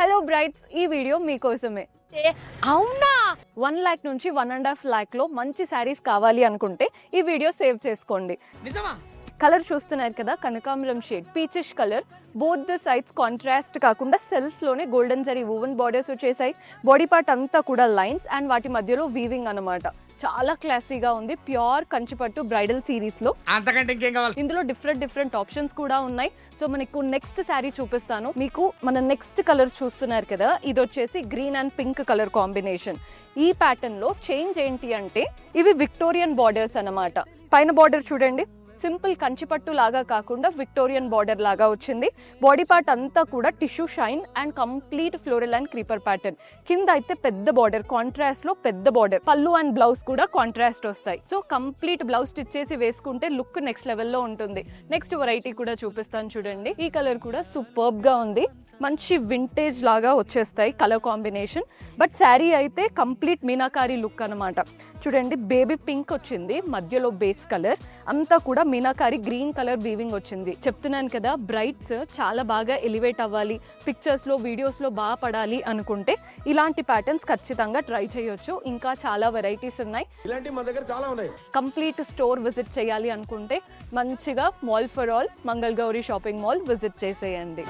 Hello బ్రైట్స్, ఈ video మీకోసమే. అవునా 1 lakh నుంచి 1.5 lakh లో మంచి శారీస్ కావాలి అనుకుంటే ఈ వీడియో సేవ్ చేసుకోండి. నిజమా? కలర్ చూస్తున్నారు కదా, కనకాంబరం shade peachish colour. Both the sides contrast కాకుండా సెల్ఫ్ లోనే గోల్డెన్ జరీ వూవెన్ బార్డర్స్ వచ్చేసాయి. బాడీ పార్ట్ అంతా కూడా లైన్స్ అండ్ వాటి మధ్యలో వీవింగ్ అన్నమాట. చాలా క్లాసీగా ఉంది. ప్యూర్ కంచిపట్టు బ్రైడల్ సిరీస్ లో. అంతకంటే ఇంకేం కావాలి? ఇందులో డిఫరెంట్ ఆప్షన్స్ కూడా ఉన్నాయి. సో మనకు నెక్స్ట్ శారీ చూపిస్తాను. మీకు మన నెక్స్ట్ కలర్ చూస్తున్నారు కదా, ఇది వచ్చేసి green and pink colour combination. ఈ ప్యాటర్న్ లో చేంజ్ ఏంటి అంటే ఇవి విక్టోరియన్ బార్డర్స్ అన్నమాట. పైన బార్డర్ చూడండి, సింపుల్ కంచిపట్టు లాగా కాకుండా విక్టోరియన్ బార్డర్ లాగా వచ్చింది. బాడీ పార్ట్ అంతా కూడా tissue shine and complete floral and creeper pattern. కింద అయితే పెద్ద బార్డర్, కాంట్రాస్ట్ లో పెద్ద బార్డర్. పళ్ళు అండ్ బ్లౌజ్ కూడా కాంట్రాస్ట్ వస్తాయి. సో కంప్లీట్ బ్లౌజ్ స్టిచ్ చేసి వేసుకుంటే లుక్ నెక్స్ట్ లెవెల్లో ఉంటుంది. నెక్స్ట్ వెరైటీ కూడా చూపిస్తాను చూడండి. ఈ కలర్ కూడా సూపర్బ్ గా ఉంది. మంచి వింటేజ్ లాగా వచ్చేస్తాయి కలర్ కాంబినేషన్. బట్ శారీ అయితే కంప్లీట్ మీనాకారి లుక్ అన్నమాట. చూడండి, బేబీ పింక్ వచ్చింది, మధ్యలో బేస్ కలర్ అంతా కూడా మీనాకారి గ్రీన్ కలర్ వీవింగ్ వచ్చింది. చెప్తున్నాను కదా, బ్రైట్స్ చాలా బాగా ఎలివేట్ అవ్వాలి, పిక్చర్స్ లో వీడియోస్ లో బాగా పడాలి అనుకుంటే ఇలాంటి ప్యాటర్న్స్ ఖచ్చితంగా ట్రై చేయొచ్చు. ఇంకా చాలా వెరైటీస్ ఉన్నాయి. కంప్లీట్ స్టోర్ విజిట్ చేయాలి అనుకుంటే మంచిగా mall for all Mangala Gauri shopping mall visit చేసేయండి.